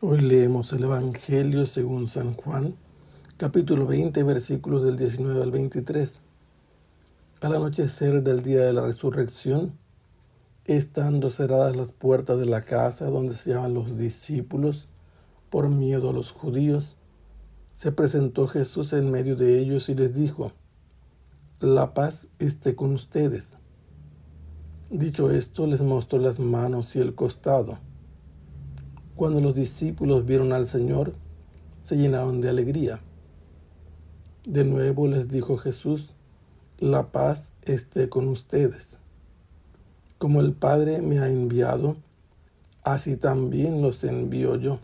Hoy leemos el Evangelio según San Juan, capítulo 20, versículos del 19 al 23. Al anochecer del día de la resurrección, estando cerradas las puertas de la casa donde se hallaban los discípulos, por miedo a los judíos, se presentó Jesús en medio de ellos y les dijo: «La paz esté con ustedes». Dicho esto, les mostró las manos y el costado. Cuando los discípulos vieron al Señor, se llenaron de alegría. De nuevo les dijo Jesús: «La paz esté con ustedes. Como el Padre me ha enviado, así también los envío yo».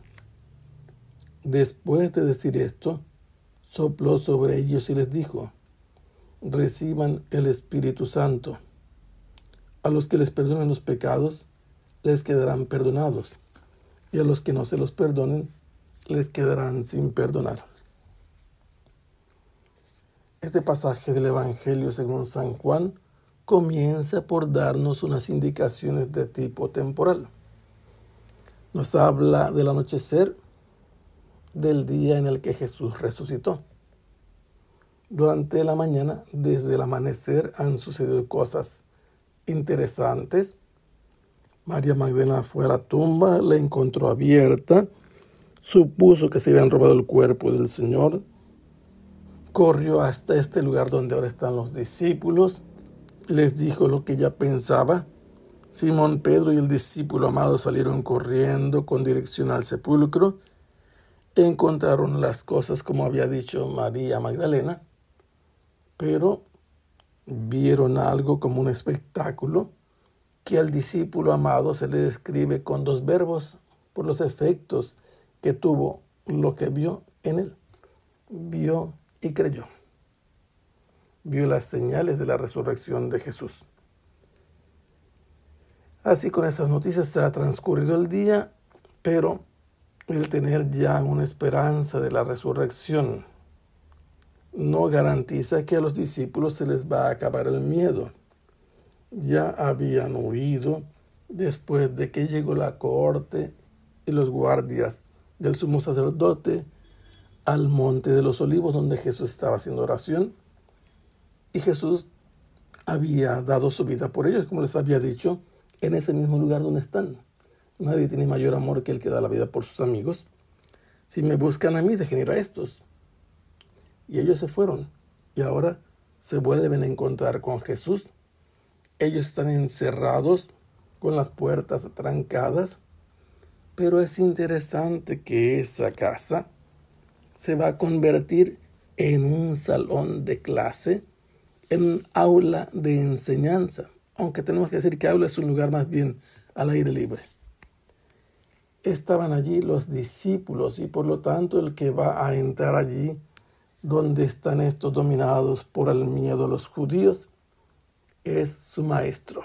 Después de decir esto, sopló sobre ellos y les dijo: «Reciban el Espíritu Santo. A los que les perdonen los pecados, les quedarán perdonados, y a los que no se los perdonen, les quedarán sin perdonar». Este pasaje del Evangelio según San Juan comienza por darnos unas indicaciones de tipo temporal. Nos habla del anochecer del día en el que Jesús resucitó. Durante la mañana, desde el amanecer, han sucedido cosas interesantes. María Magdalena fue a la tumba, la encontró abierta, supuso que se habían robado el cuerpo del Señor, corrió hasta este lugar donde ahora están los discípulos, les dijo lo que ella pensaba. Simón Pedro y el discípulo amado salieron corriendo con dirección al sepulcro. Encontraron las cosas como había dicho María Magdalena, pero vieron algo como un espectáculo que al discípulo amado se le describe con dos verbos por los efectos que tuvo lo que vio en él. Vio y creyó. Vio las señales de la resurrección de Jesús. Así, con esas noticias se ha transcurrido el día, pero el tener ya una esperanza de la resurrección no garantiza que a los discípulos se les va a acabar el miedo. Ya habían huido después de que llegó la cohorte y los guardias del sumo sacerdote al monte de los olivos, donde Jesús estaba haciendo oración, y Jesús había dado su vida por ellos, como les había dicho, en ese mismo lugar donde están. Nadie tiene mayor amor que el que da la vida por sus amigos. Si me buscan a mí, dejen ir a estos. Y ellos se fueron, y ahora se vuelven a encontrar con Jesús. Ellos están encerrados, con las puertas trancadas, pero es interesante que esa casa se va a convertir en un salón de clase, en un aula de enseñanza, aunque tenemos que decir que aula es un lugar más bien al aire libre. Estaban allí los discípulos y por lo tanto el que va a entrar allí donde están estos dominados por el miedo a los judíos es su maestro.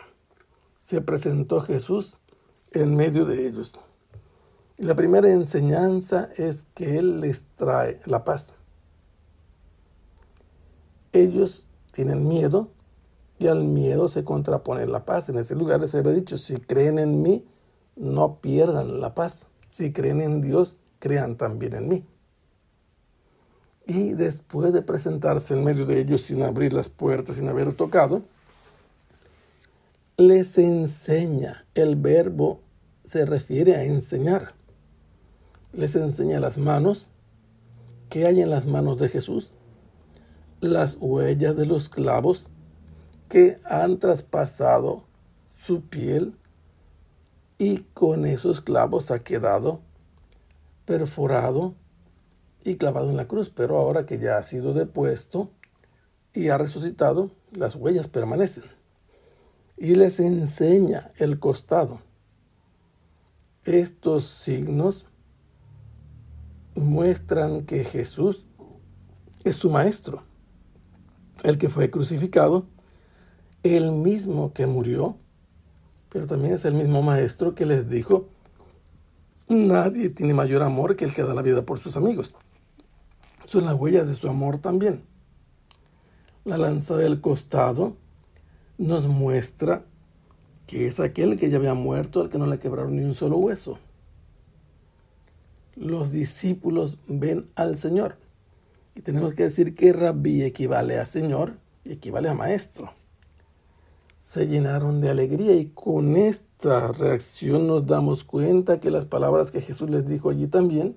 Se presentó Jesús en medio de ellos. La primera enseñanza es que Él les trae la paz. Ellos tienen miedo y al miedo se contrapone la paz. En ese lugar les había dicho: si creen en mí, no pierdan la paz. Si creen en Dios, crean también en mí. Y después de presentarse en medio de ellos sin abrir las puertas, sin haber tocado, les enseña. El verbo se refiere a enseñar. Les enseña las manos. ¿Qué hay en las manos de Jesús? Las huellas de los clavos que han traspasado su piel, y con esos clavos ha quedado perforado y clavado en la cruz. Pero ahora que ya ha sido depuesto y ha resucitado, las huellas permanecen. Y les enseña el costado. Estos signos muestran que Jesús es su maestro, el que fue crucificado, el mismo que murió, pero también es el mismo maestro que les dijo: nadie tiene mayor amor que el que da la vida por sus amigos. Son las huellas de su amor también. La lanza del costado nos muestra que es aquel que ya había muerto, al que no le quebraron ni un solo hueso. los discípulos ven al Señor. Y tenemos que decir que Rabí equivale a Señor y equivale a Maestro. Se llenaron de alegría y con esta reacción nos damos cuenta que las palabras que Jesús les dijo allí también,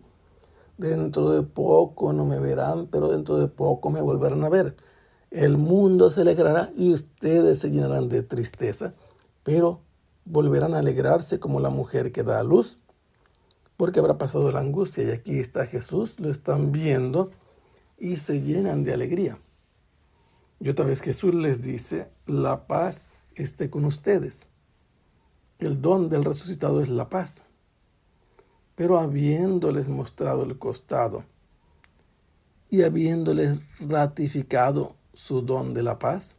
dentro de poco no me verán, pero dentro de poco me volverán a ver. El mundo se alegrará y ustedes se llenarán de tristeza, pero volverán a alegrarse como la mujer que da a luz, porque habrá pasado la angustia. Y aquí está Jesús, lo están viendo y se llenan de alegría. Y otra vez Jesús les dice, la paz esté con ustedes. El don del resucitado es la paz. Pero habiéndoles mostrado el costado y habiéndoles ratificado su don de la paz,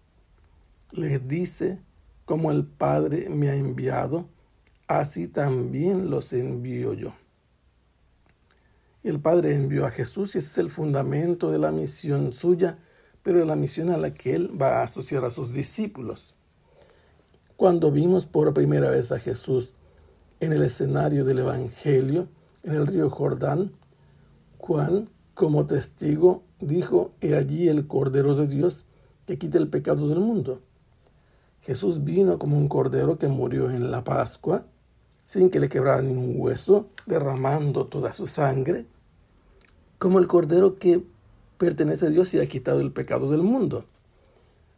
les dice, como el Padre me ha enviado, así también los envío yo. El Padre envió a Jesús y ese es el fundamento de la misión suya, pero de la misión a la que Él va a asociar a sus discípulos. Cuando vimos por primera vez a Jesús en el escenario del Evangelio, en el río Jordán, Juan, como testigo, dijo, he allí el Cordero de Dios que quita el pecado del mundo. Jesús vino como un cordero que murió en la Pascua, sin que le quebrara ningún hueso, derramando toda su sangre, como el cordero que pertenece a Dios y ha quitado el pecado del mundo.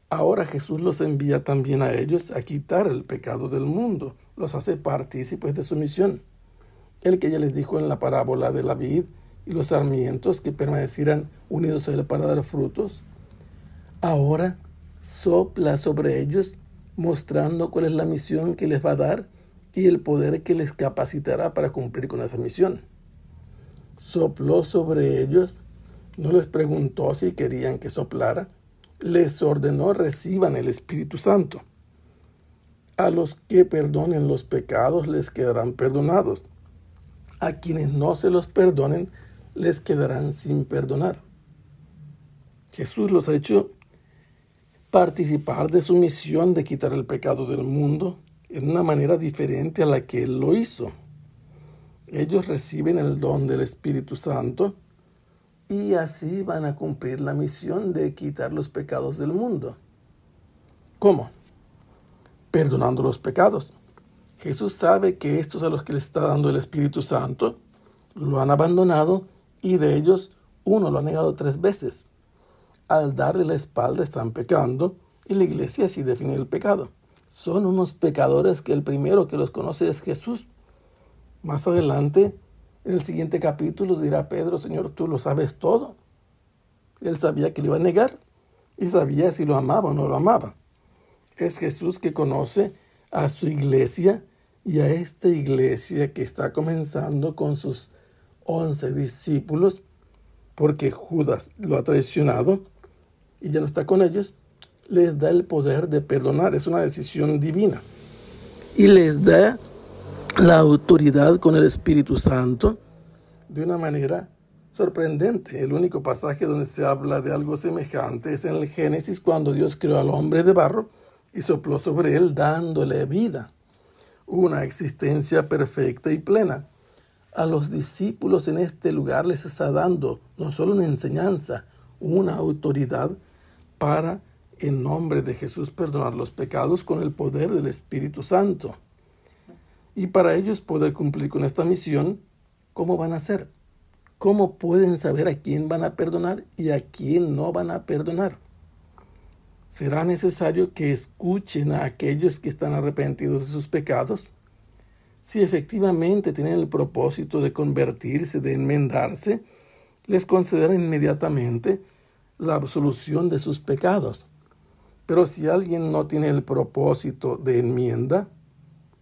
Ahora Jesús los envía también a ellos a quitar el pecado del mundo, los hace partícipes de su misión. El que ya les dijo en la parábola de la vid y los sarmientos que permanecieran unidos a él para dar frutos, ahora sopla sobre ellos, mostrando cuál es la misión que les va a dar y el poder que les capacitará para cumplir con esa misión. Sopló sobre ellos, no les preguntó si querían que soplara, les ordenó reciban el Espíritu Santo. A los que perdonen los pecados les quedarán perdonados. A quienes no se los perdonen les quedarán sin perdonar. Jesús los ha hecho participar de su misión de quitar el pecado del mundo en una manera diferente a la que Él lo hizo. Ellos reciben el don del Espíritu Santo y así van a cumplir la misión de quitar los pecados del mundo. ¿Cómo? Perdonando los pecados. Jesús sabe que estos a los que le está dando el Espíritu Santo lo han abandonado y de ellos uno lo ha negado 3 veces. Al darle la espalda están pecando y la iglesia así define el pecado. Son unos pecadores que el primero que los conoce es Jesús. Más adelante, en el siguiente capítulo, dirá Pedro, Señor, tú lo sabes todo. Él sabía que lo iba a negar y sabía si lo amaba o no lo amaba. Es Jesús que conoce a su iglesia y a esta iglesia que está comenzando con sus 11 discípulos, porque Judas lo ha traicionado y ya no está con ellos, les da el poder de perdonar. Es una decisión divina. Y les da la autoridad con el Espíritu Santo de una manera sorprendente. El único pasaje donde se habla de algo semejante es en el Génesis, cuando Dios creó al hombre de barro y sopló sobre él dándole vida, una existencia perfecta y plena. A los discípulos en este lugar les está dando no solo una enseñanza, una autoridad para, en nombre de Jesús, perdonar los pecados con el poder del Espíritu Santo. Y para ellos poder cumplir con esta misión, ¿cómo van a hacer? ¿Cómo pueden saber a quién van a perdonar y a quién no van a perdonar? Será necesario que escuchen a aquellos que están arrepentidos de sus pecados. Si efectivamente tienen el propósito de convertirse, de enmendarse, les concederán inmediatamente la absolución de sus pecados. Pero si alguien no tiene el propósito de enmienda,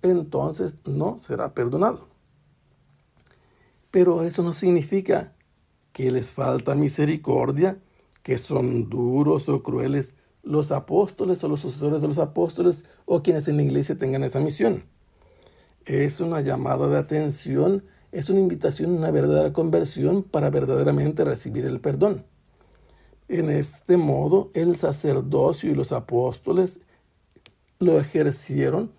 entonces no será perdonado. Pero eso no significa que les falta misericordia, que son duros o crueles los apóstoles o los sucesores de los apóstoles o quienes en la iglesia tengan esa misión. Es una llamada de atención, es una invitación a una verdadera conversión para verdaderamente recibir el perdón. En este modo, el sacerdocio y los apóstoles lo ejercieron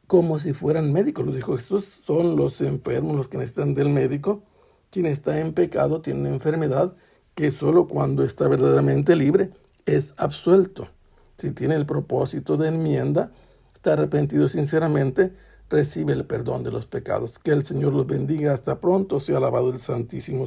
como si fueran médicos. Lo dijo Jesús, son los enfermos los que necesitan del médico, Quien está en pecado tiene una enfermedad que solo cuando está verdaderamente libre es absuelto. Si tiene el propósito de enmienda, está arrepentido sinceramente, recibe el perdón de los pecados. Que el Señor los bendiga. Hasta pronto. Sea alabado el Santísimo